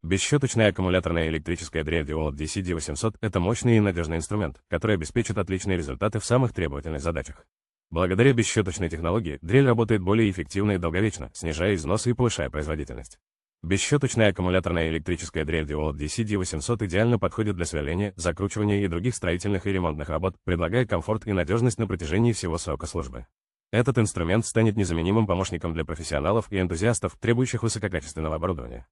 Бесщеточная аккумуляторная электрическая дрель Dewalt DC-D800 – это мощный и надежный инструмент, который обеспечит отличные результаты в самых требовательных задачах. Благодаря бесщеточной технологии дрель работает более эффективно и долговечно, снижая износы и повышая производительность. Бесщеточная аккумуляторная электрическая дрель Dewalt DC-D800 идеально подходит для сверления, закручивания и других строительных и ремонтных работ, предлагая комфорт и надежность на протяжении всего срока службы. Этот инструмент станет незаменимым помощником для профессионалов и энтузиастов, требующих высококачественного оборудования.